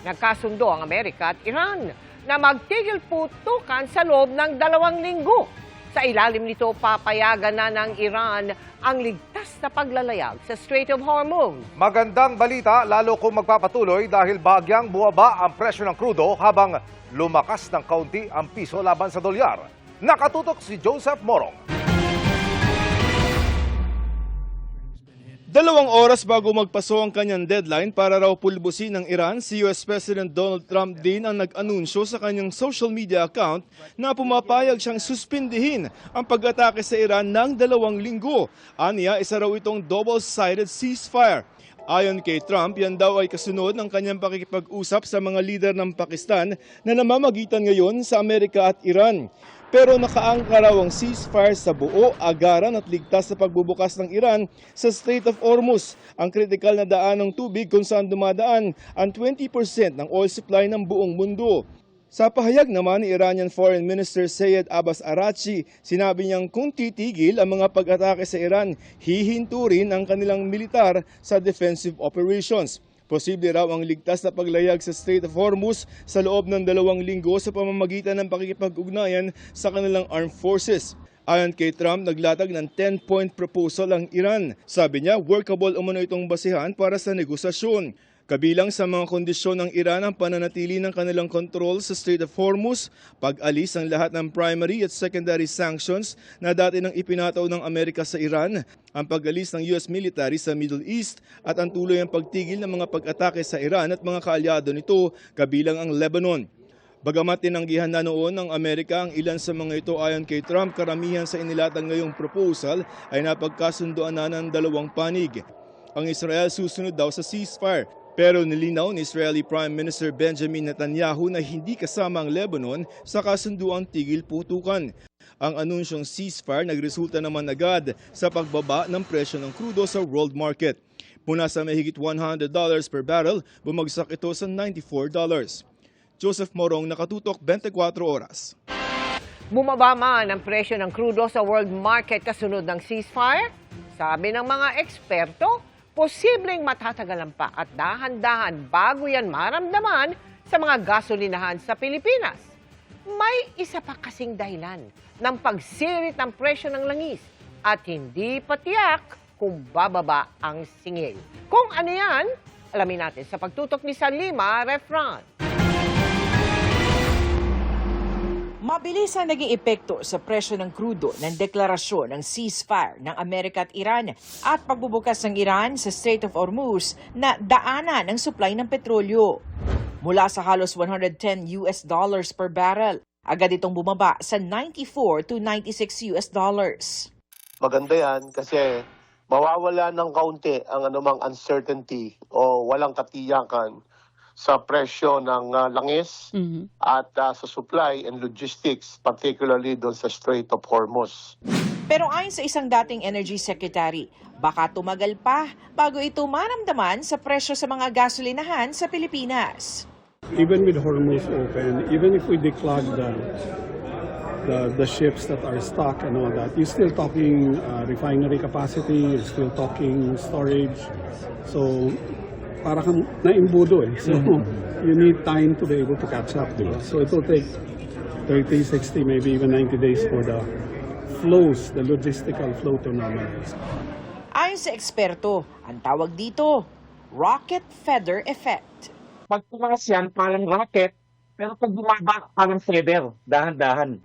Nagkasundo ang Amerika at Iran na magtigil putukan sa loob ng 2 linggo. Sa ilalim nito, papayagan na ng Iran ang ligtas na paglalayag sa Strait of Hormuz. Magandang balita lalo kung magpapatuloy dahil bagyang bumaba ang presyo ng krudo habang lumakas ng kaunti ang piso laban sa dolyar. Nakatutok si Joseph Morong. 2 oras bago magpaso ang kanyang deadline para raw pulbusin ng Iran, si US President Donald Trump din ang nag-anunsyo sa kanyang social media account na pumapayag siyang suspindihin ang pag-atake sa Iran ng 2 linggo. Aniya, isa raw itong double-sided ceasefire. Ayon kay Trump, yan daw ay kasunod ng kanyang pakikipag-usap sa mga lider ng Pakistan na namamagitan ngayon sa Amerika at Iran. Pero nakaangka raw ang ceasefire sa buo, agaran at ligtas sa pagbubukas ng Iran sa Strait of Hormuz, ang kritikal na daan ng tubig kung saan dumadaan ang 20% ng oil supply ng buong mundo. Sa pahayag naman ni Iranian Foreign Minister Sayed Abbas Araghchi, sinabi niyang kung titigil ang mga pag-atake sa Iran, hihinto rin ang kanilang militar sa defensive operations. Posible raw ang ligtas na paglayag sa Strait of Hormuz sa loob ng 2 linggo sa pamamagitan ng pakikipag-ugnayan sa kanilang armed forces. Ayon kay Trump, naglatag ng 10-point proposal ang Iran. Sabi niya, workable umano itong basihan para sa negosasyon. Kabilang sa mga kondisyon ng Iran ang pananatili ng kanilang kontrol sa Strait of Hormuz, pag-alis ng lahat ng primary at secondary sanctions na dati nang ipinataw ng Amerika sa Iran, ang pag-alis ng US military sa Middle East at ang tuloy ang pagtigil ng mga pag-atake sa Iran at mga kaalyado nito, kabilang ang Lebanon. Bagamat tinanggihan na noon ng Amerika ang ilan sa mga ito ayon kay Trump, karamihan sa inilatag ngayong proposal ay napagkasundoan na ng 2 panig. Ang Israel susunod daw sa ceasefire. Pero nilinaw ni Israeli Prime Minister Benjamin Netanyahu na hindi kasama ang Lebanon sa kasunduang tigil putukan. Ang anunsyong ceasefire nagresulta naman agad sa pagbaba ng presyo ng krudo sa world market. Mula sa mahigit $100 per barrel, bumagsak ito sa $94. Joseph Morong, Nakatutok, 24 Oras. Bumaba man ang presyo ng krudo sa world market kasunod ng ceasefire? Sabi ng mga eksperto, posibleng matatagalan pa at dahan-dahan bago yan maramdaman sa mga gasolinahan sa Pilipinas. May isa pa kasing dahilan ng pagsirit ng presyo ng langis at hindi pa tiyak kung bababa ang singil. Kung ano yan, alamin natin sa pagtutok ni Salima Refran. Mabilis ang naging epekto sa presyo ng krudo ng deklarasyon ng ceasefire ng Amerika at Iran at pagbubukas ng Iran sa Strait of Hormuz na daanan ng supply ng petrolyo. Mula sa halos $110 per barrel, agad itong bumaba sa $94 to $96. Maganda yan kasi mawawala ng kaunti ang anumang uncertainty o walang katiyakan sa presyo ng langis at sa supply and logistics, particularly doon sa Strait of Hormuz. Pero ayon sa isang dating Energy Secretary, baka tumagal pa bago ito maramdaman sa presyo sa mga gasolinahan sa Pilipinas. Even with Hormuz open, even if we declog the ships that are stuck and all that, you're still talking refinery capacity, you're still talking storage. So para kang naimbudo eh. So you need time to be able to catch up. Diba? So it will take 30, 60, maybe even 90 days for the flows, the logistical flow to normalize. Ayon sa eksperto, ang tawag dito, rocket feather effect. Pag tumakas yan, parang rocket, pero pag bumaba, parang feather, dahan-dahan.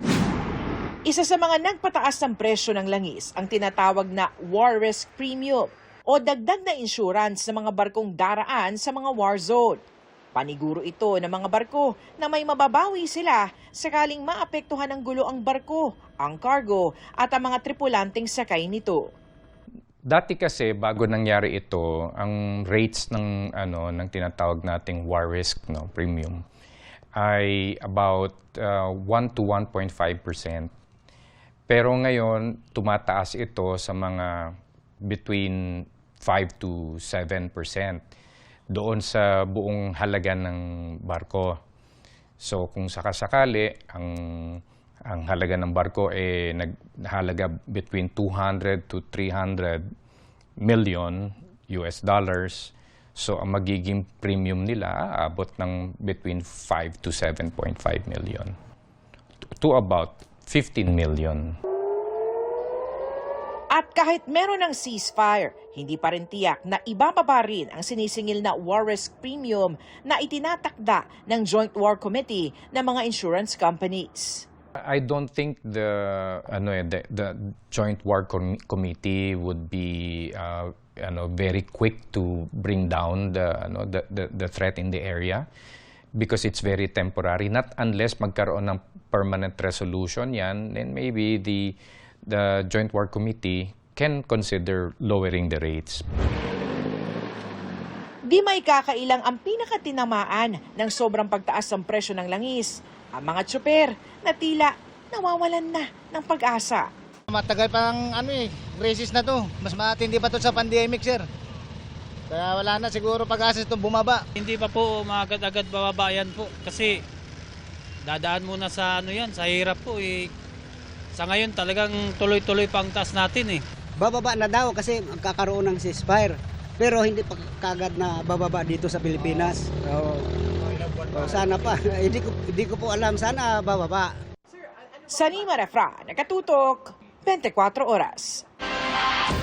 Isa sa mga nagpataas ng presyo ng langis ang tinatawag na war risk premium o dagdag na insurance sa mga barkong daraan sa mga war zone. Paniguro ito ng mga barko na may mababawi sila sakaling maapektuhan ng gulo ang barko, ang cargo at ang mga tripulanteng sakay nito. Dati kasi bago nangyari ito, ang rates ng ng tinatawag nating war risk premium ay about 1 to 1.5%. Pero ngayon tumataas ito sa mga between 5 to 7% doon sa buong halaga ng barko. So kung sakasakali ang halaga ng barko ay naghalaga between 200 to 300 million US dollars. So ang magiging premium nila aabot ng between 5 to 7.5 million to about 15 million. At kahit meron ng ceasefire, hindi pa rin tiyak na ibababa rin ang sinisingil na war risk premium na itinatakda ng Joint War Committee ng mga insurance companies. I don't think the Joint War Committee would be very quick to bring down the threat in the area because it's very temporary. Not unless magkaroon ng permanent resolution yan, then maybe the Joint War Committee can consider lowering the rates. Di may kakailang ang pinakatinamaan ng sobrang pagtaas ng presyo ng langis. Ang mga tsuper na tila nawawalan na ng pag-asa. Matagal pa ng crisis na to. Mas matindi pa to sa pandemic, sir. Kaya wala na siguro pag-asa itong bumaba. Hindi pa po maagad-agad bababa yan po kasi dadaan muna sa sa hirap po eh. Sa ngayon talagang tuloy-tuloy pang taas natin eh. Bababa na daw kasi magkakaroon ng ceasefire. Pero hindi pa kagad na bababa dito sa Pilipinas. Sana pa. Hindi ko po alam. Sana bababa. Sanima Refra, nakatutok, 24 oras.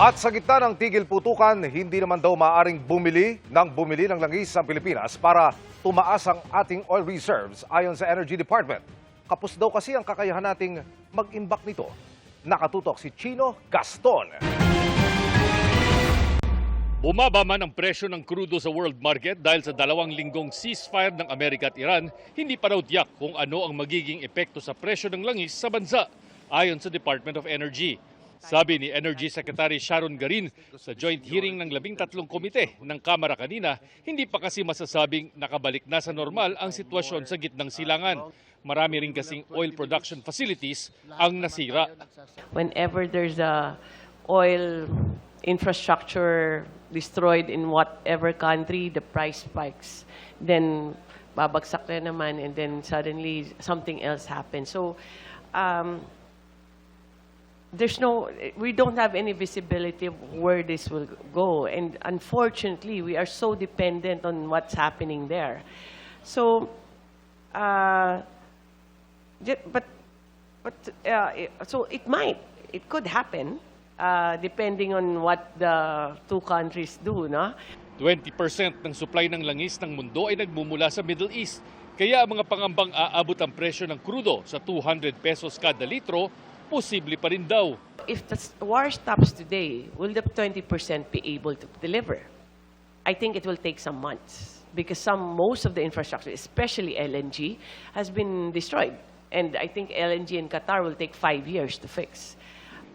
At sa gitna ng tigil putukan, hindi naman daw maaaring bumili ng langis ang Pilipinas para tumaas ang ating oil reserves ayon sa Energy Department. Kapos daw kasi ang kakayahan nating mag-imbak nito. Nakatutok si Chino Gaston. Bumaba man ang presyo ng krudo sa world market dahil sa 2 linggong ceasefire ng Amerika at Iran, hindi pa raw tiyak kung ano ang magiging epekto sa presyo ng langis sa bansa, ayon sa Department of Energy. Sabi ni Energy Secretary Sharon Garin sa joint hearing ng 13 komite ng Kamara kanina, hindi pa kasi masasabing nakabalik na sa normal ang sitwasyon sa gitnang silangan. Marami rin kasing oil production facilities ang nasira. Whenever there's a oil infrastructure destroyed in whatever country, the price spikes. Then babagsak na naman and then suddenly something else happens. So we don't have any visibility of where this will go. And unfortunately, we are so dependent on what's happening there. So, so it could happen, depending on what the two countries do, no? 20% ng supply ng langis ng mundo ay nagmumula sa Middle East. Kaya ang mga pangambang aabot ang presyo ng krudo sa 200 pesos kada litro, posible pa rin daw. If the war stops today, will the 20% be able to deliver? I think it will take some months because most of the infrastructure, especially LNG, has been destroyed. And I think LNG in Qatar will take 5 years to fix.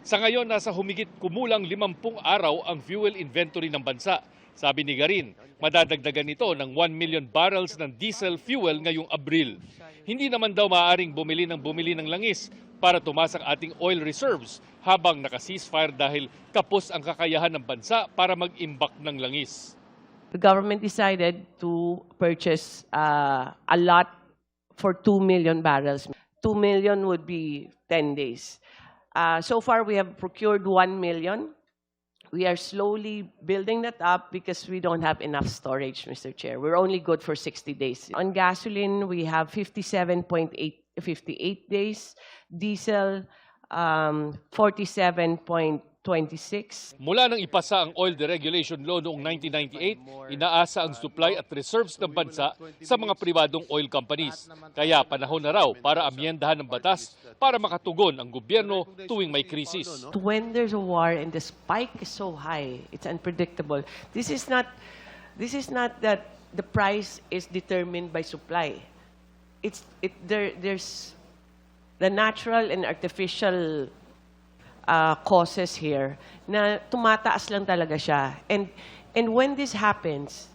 Sa ngayon, nasa humigit kumulang 50 araw ang fuel inventory ng bansa. Sabi ni Garin, madadagdagan ito ng 1 million barrels ng diesel fuel ngayong Abril. Hindi naman daw maaaring bumili ng langis para tumaas ang ating oil reserves habang naka-ceasefire dahil kapos ang kakayahan ng bansa para mag-imbak ng langis. The government decided to purchase a lot for 2 million barrels. 2 million would be 10 days. So far, we have procured 1 million. We are slowly building that up because we don't have enough storage, Mr. Chair. We're only good for 60 days. On gasoline, we have 58 days. Diesel, 47.26. Mula nang ipasa ang Oil Deregulation Law noong 1998, inaasa ang supply at reserves ng bansa sa mga pribadong oil companies. Kaya panahon na raw para amyendahan ng batas para makatugon ang gobyerno tuwing may krisis. When there's a war and the spike is so high, it's unpredictable. This is not that the price is determined by supply. There's the natural and artificial causes here na tumataas lang talaga siya. And when this happens,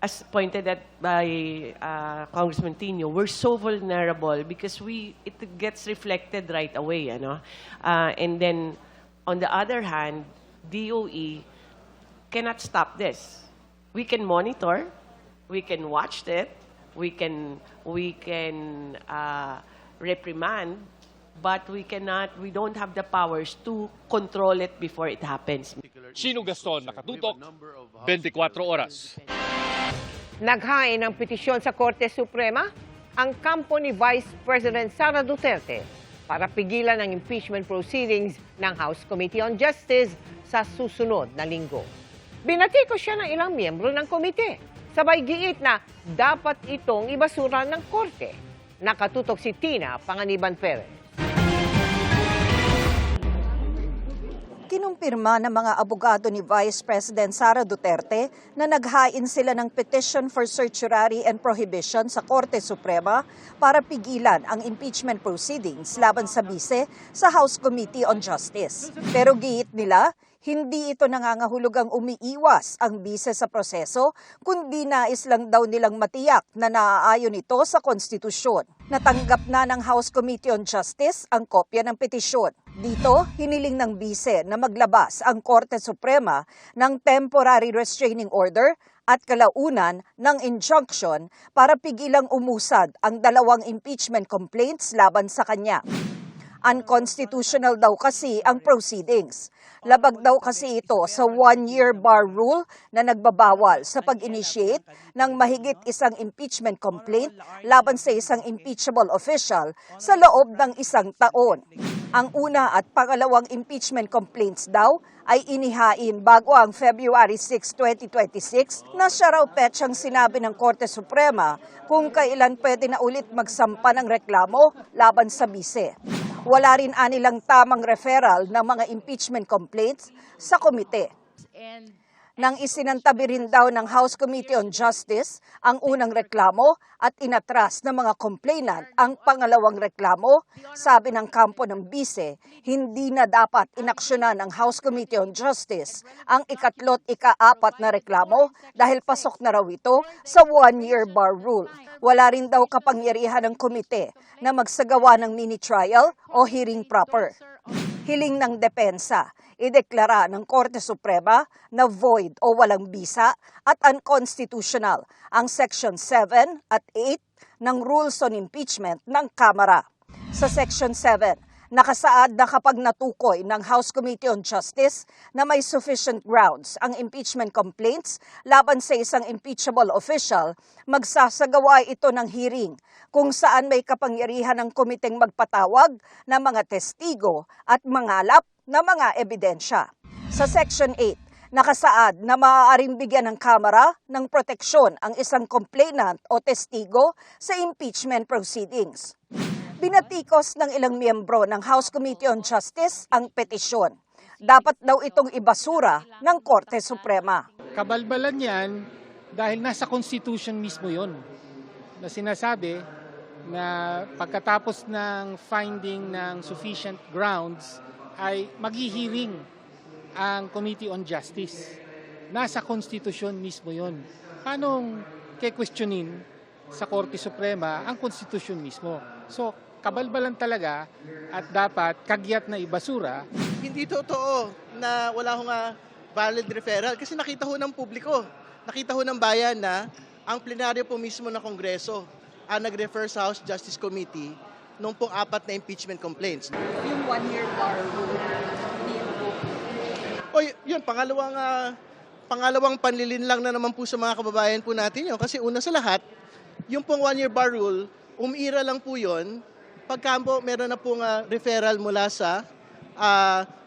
as pointed out by Congressman Tino, we're so vulnerable because it gets reflected right away, ano? And then, on the other hand, DOE cannot stop this. We can monitor, we can watch it, we can reprimand, but we don't have the powers to control it before it happens. Chino Gaston, nakatutok, 24 oras. Naghain ng petisyon sa Korte Suprema ang kampo ni Vice President Sara Duterte para pigilan ang impeachment proceedings ng House Committee on Justice sa susunod na linggo. Binatiko siya ng ilang miyembro ng komite. Sabay giit na dapat itong ibasura ng korte. Nakatutok si Tina Panganiban Perez. Kinumpirma ng mga abogado ni Vice President Sara Duterte na naghain sila ng petition for certiorari and prohibition sa Korte Suprema para pigilan ang impeachment proceedings laban sa bise sa House Committee on Justice. Pero giit nila, hindi ito nangangahulugang umiiwas ang bise sa proseso, kundi nais lang daw nilang matiyak na naaayon ito sa konstitusyon. Natanggap na ng House Committee on Justice ang kopya ng petisyon. Dito, hiniling ng bise na maglabas ang Korte Suprema ng temporary restraining order at kalaunan ng injunction para pigilang umusad ang 2 impeachment complaints laban sa kanya. Unconstitutional daw kasi ang proceedings. Labag daw kasi ito sa 1-year bar rule na nagbabawal sa pag-initiate ng mahigit isang impeachment complaint laban sa isang impeachable official sa loob ng 1 taon. Ang una at pangalawang impeachment complaints daw ay inihain bago ang February 6, 2026 na siya raw petsang sinabi ng Korte Suprema kung kailan pwede na ulit magsampa ng reklamo laban sa bise. Wala rin anilang tamang referral ng mga impeachment complaints sa komite. Nang isinantabi rin daw ng House Committee on Justice ang unang reklamo at inatras ng mga complainant ang pangalawang reklamo, sabi ng kampo ng bise, hindi na dapat inaksyonan ng House Committee on Justice ang ikatlo't ika-4 na reklamo dahil pasok na raw ito sa 1-year bar rule. Wala rin daw kapangyarihan ng komite na magsagawa ng mini-trial o hearing proper. Hiling ng depensa, ideklara ng Korte Suprema na void o walang bisa at unconstitutional ang Section 7 at 8 ng Rules on Impeachment ng Kamara. Sa Section 7, nakasaad na kapag natukoy ng House Committee on Justice na may sufficient grounds ang impeachment complaints laban sa isang impeachable official, magsasagawa ito ng hearing kung saan may kapangyarihan ng komiteng magpatawag ng mga testigo at mangalap na mga ebidensya. Sa Section 8, nakasaad na maaaring bigyan ng Kamara ng proteksyon ang isang complainant o testigo sa impeachment proceedings. Binatikos ng ilang miyembro ng House Committee on Justice ang petisyon. Dapat daw itong ibasura ng Korte Suprema. Kabalbalan yan dahil nasa Constitution mismo yon na sinasabi na pagkatapos ng finding ng sufficient grounds ay maghihiring ang Committee on Justice. Nasa Constitution mismo yon. Paano ke-questionin sa Korte Suprema ang Constitution mismo? So, kabalbalan talaga at dapat kagyat na ibasura. Hindi totoo na wala hong valid referral kasi nakita ho ng publiko, nakita ho ng bayan na ang plenaryo po mismo ng Kongreso ang nag-refer sa House Justice Committee nung pong 4 na impeachment complaints. Yung 1-year bar rule, yun, pangalawang panlilin lang na naman po sa mga kababayan po natin yun. Kasi una sa lahat, yung pong 1-year bar rule, umiira lang po yun pagka po meron na pong referral mula sa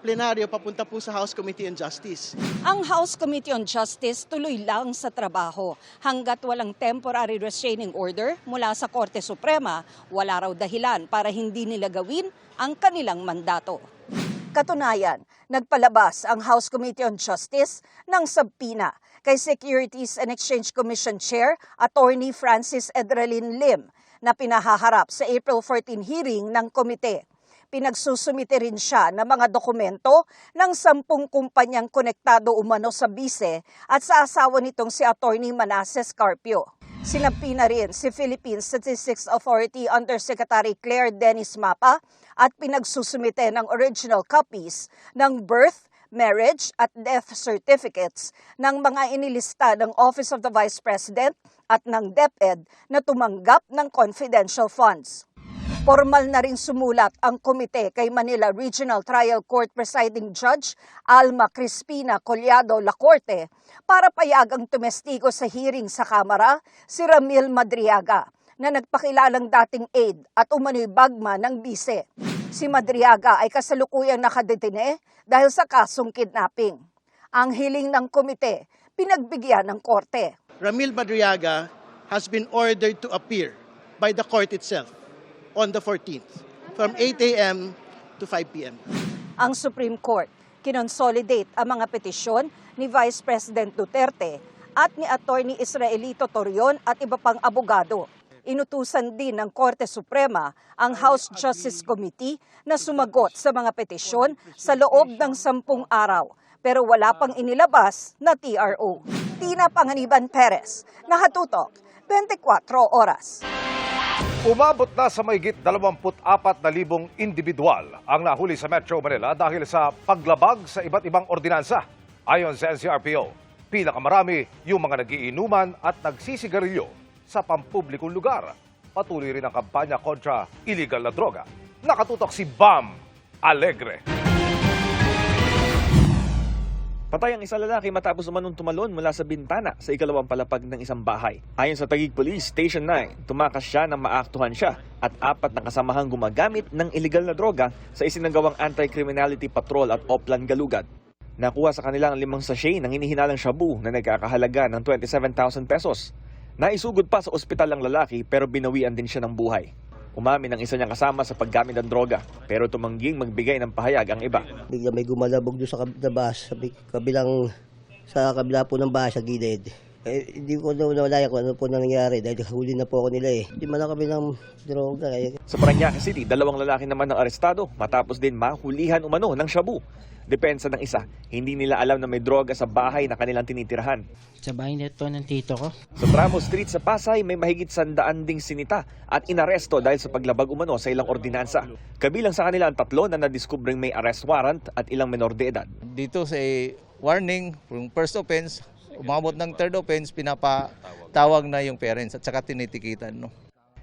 plenaryo papunta po sa House Committee on Justice. Ang House Committee on Justice tuloy lang sa trabaho. Hanggat walang temporary restraining order mula sa Korte Suprema, wala raw dahilan para hindi nila gawin ang kanilang mandato. Katunayan, nagpalabas ang House Committee on Justice ng subpoena kay Securities and Exchange Commission Chair Attorney Francis Edralin Lim na pinahaharap sa April 14 hearing ng komite. Pinagsusumite rin siya ng mga dokumento ng 10 kumpanyang konektado umano sa bise at sa asawa nitong si Attorney Manasseh Carpio. Sinapina rin si Philippine Statistics Authority Undersecretary Claire Dennis Mapa at pinagsusumite ng original copies ng birth, marriage at death certificates ng mga inilista ng Office of the Vice President at ng DepEd na tumanggap ng confidential funds. Formal na rin sumulat ang komite kay Manila Regional Trial Court Presiding Judge Alma Crispina Collado Lacorte para payagang tumestigo sa hearing sa Kamara si Ramil Madriaga na nagpakilalang dating aide at umano'y bagma ng bise. Si Madriaga ay kasalukuyang nakadetine dahil sa kasong kidnapping. Ang hiling ng komite, pinagbigyan ng korte. Ramil Madriaga has been ordered to appear by the court itself on the 14th from 8 a.m. to 5 p.m. Ang Supreme Court kinonsolidate ang mga petisyon ni Vice President Duterte at ni Attorney Israelito Torion at iba pang abogado. Inutusan din ng Korte Suprema ang House Justice Committee na sumagot sa mga petisyon sa loob ng 10 araw, pero wala pang inilabas na TRO. Tina Panganiban Perez, Nakatutok, 24 Oras. Umabot na sa mahigit 24,000 individual ang nahuli sa Metro Manila dahil sa paglabag sa iba't ibang ordinansa. Ayon sa NCRPO, pinakamarami yung mga nagiinuman at nagsisigarilyo sa pampublikong lugar. Patuloy rin ang kampanya kontra illegal na droga. Nakatutok si Bam Alegre. Patay ang isang lalaki matapos umanong tumalon mula sa bintana sa ikalawang palapag ng isang bahay. Ayon sa Taguig Police Station 9, tumakas siya nang maaktuhan siya at 4 na kasamahang gumagamit ng illegal na droga sa isinagawang anti-criminality patrol at Oplan Galugad. Nakuha sa kanilang 5 sachet ng hinihinalang shabu na nagkakahalaga ng 27,000 pesos. Naisugod pa sa ospital ang lalaki pero binawian din siya ng buhay. Umamin ang isa niyang kasama sa paggamit ng droga pero tumangging magbigay ng pahayag ang iba. Bigla may gumalabog doon sa kabila po ng bahay sa gilid. Hindi ko na nawala kung ano po nangyari dahil huli na po ako nila eh. Hindi man kami ng droga. Sa Parañaque City, 2 lalaki naman ang arestado matapos din mahulihan umano ng shabu. Depensa ng isa, hindi nila alam na may droga sa bahay na kanilang tinitirahan. Sa bahay nito ng tito ko. Sa Tramo Street sa Pasay, may mahigit 100 ding sinita at inaresto dahil sa paglabag umano sa ilang ordinansa. Kabilang sa kanila ang 3 na nadiskubreng may arrest warrant at ilang menor de edad. Dito sa warning, yung first offense, umabot ng third offense, pinapatawag na yung parents at saka tinitikitan. No?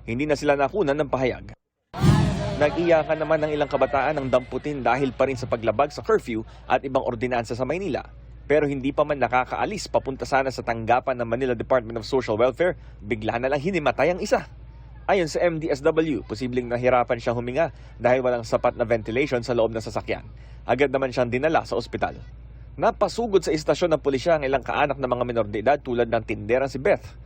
Hindi na sila nakunan ng pahayag. Nag-iyakan naman ng ilang kabataan ng damputin dahil pa rin sa paglabag sa curfew at ibang ordinansa sa Maynila. Pero hindi pa man nakakaalis papunta sana sa tanggapan ng Manila Department of Social Welfare, bigla na lang hinimatay ang isa. Ayon sa MDSW, posibleng nahirapan siya huminga dahil walang sapat na ventilation sa loob ng sasakyan. Agad naman siyang dinala sa ospital. Napasugod sa istasyon ng pulisya ang ilang kaanak ng mga menor de edad tulad ng tindera si Beth.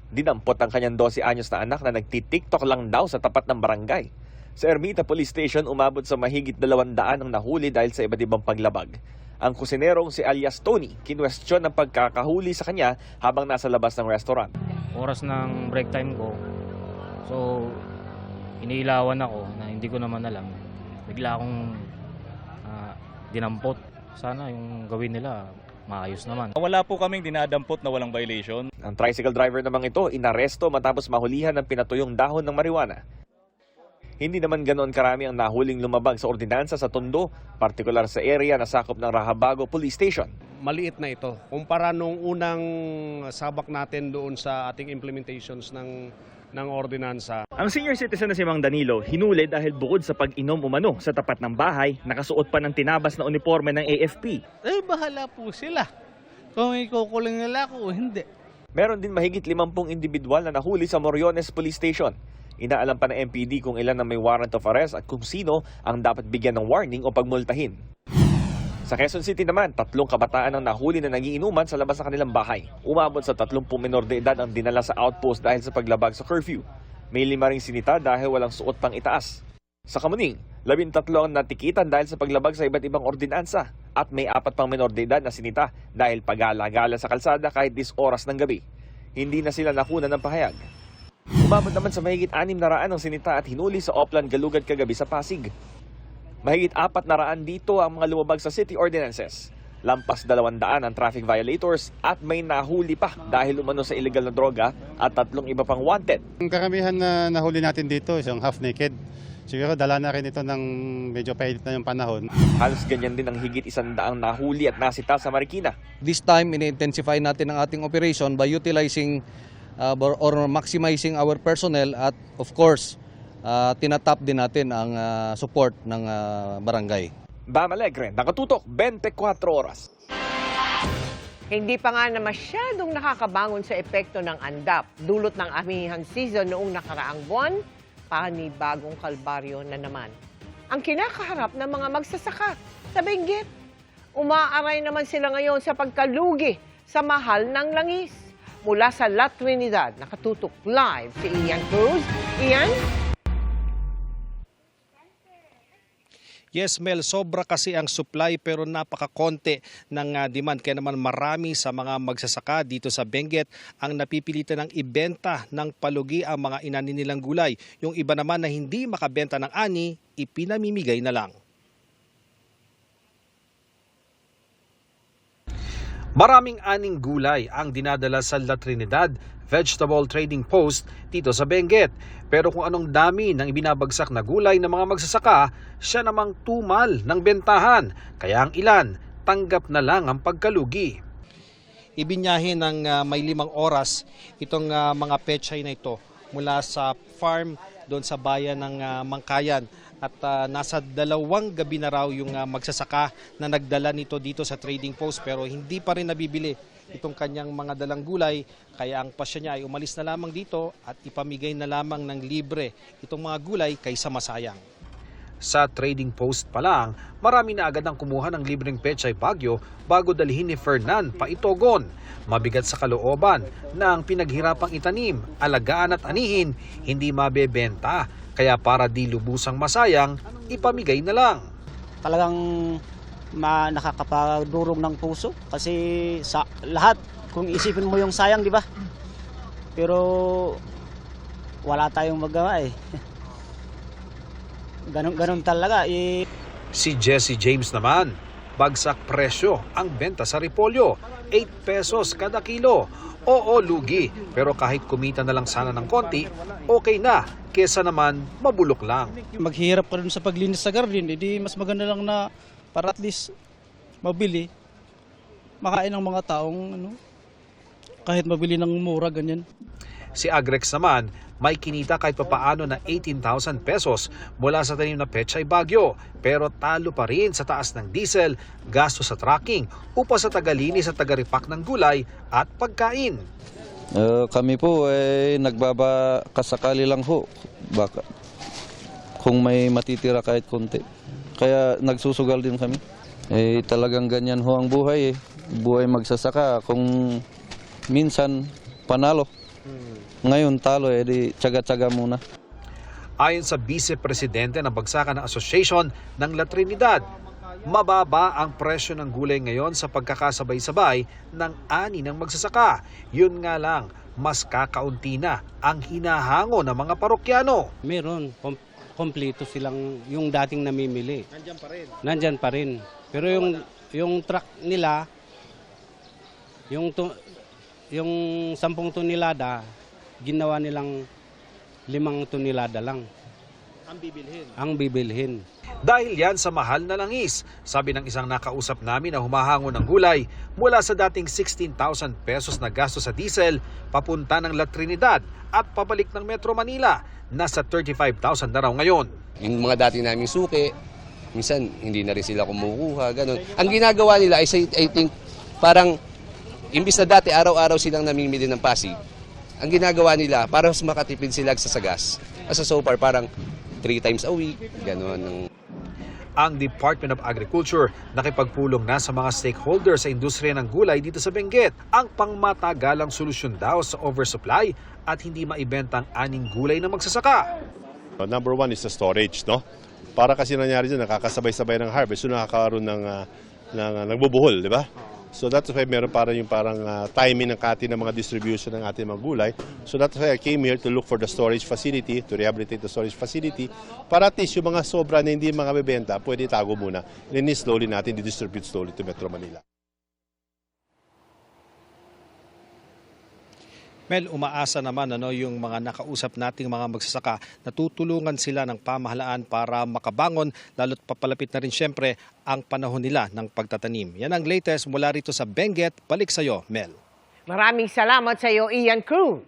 Dinampot ang kanyang 12 anyos na anak na nagtitiktok lang daw sa tapat ng barangay. Sa Ermita Police Station, umabot sa mahigit 200 ang nahuli dahil sa iba't ibang paglabag. Ang kusinerong si alias Tony, kinwestiyon ng pagkakahuli sa kanya habang nasa labas ng restaurant. Oras ng break time ko, so iniilawan ako na hindi ko naman alam. Bigla akong dinampot. Sana yung gawin nila maayos naman. Wala po kaming dinadampot na walang violation. Ang tricycle driver namang ito, inaresto matapos mahulihan ng pinatuyong dahon ng marijuana. Hindi naman ganoon karami ang nahuling lumabag sa ordinansa sa Tondo, partikular sa area na sakop ng Rahabago Police Station. Maliit na ito kumpara nung unang sabak natin doon sa ating implementations ng ordinansa. Ang senior citizen na si Mang Danilo, hinuli dahil bukod sa pag-inom umano sa tapat ng bahay, nakasuot pa ng tinabas na uniforme ng AFP. Bahala po sila. Kung ikukuling nila ako o hindi. Meron din mahigit 50 individual na nahuli sa Moriones Police Station. Inaalam pa ng MPD kung ilan na may warrant of arrest at kung sino ang dapat bigyan ng warning o pagmultahin. Sa Quezon City naman, 3 kabataan ang nahuli na nagiinuman sa labas ng kanilang bahay. Umabot sa 30 menor de edad ang dinala sa outpost dahil sa paglabag sa curfew. May 5 ring sinita dahil walang suot pang itaas. Sa Kamuning, 13 ang natikitan dahil sa paglabag sa iba't ibang ordinansa at may 4 pang menor de edad na sinita dahil pagala-gala sa kalsada kahit 10 oras ng gabi. Hindi na sila nakunan ng pahayag. Umabot naman sa mahigit 600 ang sinita at hinuli sa Oplan Galugad kagabi sa Pasig. Mahigit 400 dito ang mga lumabag sa city ordinances. Lampas 200 ang traffic violators at may nahuli pa dahil umano sa illegal na droga at 3 iba pang wanted. Ang karamihan na nahuli natin dito isang half naked. Siguro dala na rin ito ng medyo painit na yung panahon. Halos ganyan din ang higit 100 nahuli at nasita sa Marikina. This time, ini-intensify natin ang ating operation by utilizing or maximizing our personnel at of course tinatap din natin ang support ng barangay. Bam Alegre, nakatutok 24 oras. Hindi pa nga na masyadong nakakabangon sa epekto ng andap. Dulot ng amihan season noong nakaraang buwan, panibagong kalbaryo na naman ang kinakaharap ng mga magsasaka sa Benguet. Umaaray naman sila ngayon sa pagkalugi sa mahal ng langis. Mula sa La Trinidad, nakatutok live si Ian Cruz. Ian? Yes, Mel, sobra kasi ang supply pero napakakonti ng demand. Kaya naman marami sa mga magsasaka dito sa Benguet ang napipilitan ng ibenta ng palugi ang mga inanin nilang gulay. Yung iba naman na hindi makabenta ng ani, ipinamimigay na lang. Maraming aning gulay ang dinadala sa La Trinidad Vegetable Trading Post dito sa Benguet. Pero kung anong dami ng ibinabagsak na gulay ng mga magsasaka, siya namang tumal ng bentahan. Kaya ang ilan, tanggap na lang ang pagkalugi. Ibinyahin ng may 5 oras itong mga pechay na ito mula sa farm doon sa bayan ng Mangkayan. At nasa 2 gabi na raw yung magsasaka na nagdala nito dito sa trading post pero hindi pa rin nabibili itong kanyang mga dalang gulay. Kaya ang pasya niya ay umalis na lamang dito at ipamigay na lamang ng libre itong mga gulay kaysa masayang. Sa trading post pa lang, marami na agad ang kumuha ng libreng pechay Baguio bago dalhin ni Fernan pa Itogon. Mabigat sa kalooban na ang pinaghirapang itanim, alagaan at anihin, hindi mabebenta. Kaya para di lubusang masayang, ipamigay na lang. Talagang nakakapadurog ng puso kasi sa lahat, kung isipin mo yung sayang, di ba? Pero wala tayong magawa eh. Ganun talaga. Si Jesse James naman, bagsak presyo ang benta sa repolyo, 8 pesos kada kilo. Oo, lugi, pero kahit kumita na lang sana ng konti, okay na, kesa naman mabulok lang. Maghihirap ka rin sa paglinis sa garden, edi mas maganda lang na para at least mabili, makain ng mga taong kahit mabili ng mura, ganyan. Si Agrex naman, may kinita kahit papaano na 18,000 pesos mula sa tanim na pechay Baguio. Pero talo pa rin sa taas ng diesel, gasto sa trucking, upa sa tagalinis at tagaripak ng gulay at pagkain. Kami po ay nagbabakasakali lang ho. Baka kung may matitira kahit konti. Kaya nagsusugal din kami. Talagang ganyan ho ang buhay eh. Buhay magsasaka. Kung minsan panalo. Ngayon talo di tsaga-tsaga muna. Ayon sa Vice Presidente ng Bagsakan ng Association ng La Trinidad, mababa ang presyo ng gulay ngayon sa pagkakasabay-sabay ng ani ng magsasaka. Yun nga lang, mas kakaunti na ang hinahango ng mga parokyano. Meron, kompleto silang yung dating namimili. Nandyan pa rin? Nandyan pa rin. Pero yung truck nila, yung 10 tonelada, ginawa nilang 5 tonelada lang. Ang bibilhin. Dahil yan sa mahal na langis, sabi ng isang nakausap namin na humahango ng gulay, mula sa dating 16,000 pesos na gasto sa diesel, papunta ng La Trinidad at pabalik ng Metro Manila, nasa 35,000 na raw ngayon. Yung mga dati naming suki, minsan hindi na rin sila kumukuha, ganun. Ang ginagawa nila ay I think parang imbis na dati araw-araw silang namimili ng pasig, ang ginagawa nila para mas makatipid sila sa gas. So far parang 3 times a week, gano'n. Ang Department of Agriculture nakipagpulong na sa mga stakeholders sa industriya ng gulay dito sa Benguet. Ang pangmatagalang solusyon daw sa oversupply at hindi maibentang aning gulay na magsasaka. Number 1 is the storage, no? Para kasi nangyari dyan, nakakasabay-sabay ng harvest, so nakakaroon ng nagbubuhol, di ba? So that's why meron parang timing ng kati ng mga distribution ng ating mga gulay. So that's why I came here to look for the storage facility, to rehabilitate the storage facility, para at least yung mga sobra na hindi mga bebenta, pwede itago muna. And then slowly natin didistribute slowly to Metro Manila. Mel, umaasa naman yung mga nakausap nating mga magsasaka, natutulungan sila ng pamahalaan para makabangon, lalo't papalapit na rin siyempre ang panahon nila ng pagtatanim. Yan ang latest mula rito sa Benguet. Balik sa'yo, Mel. Maraming salamat sa iyo, Ian Cruz.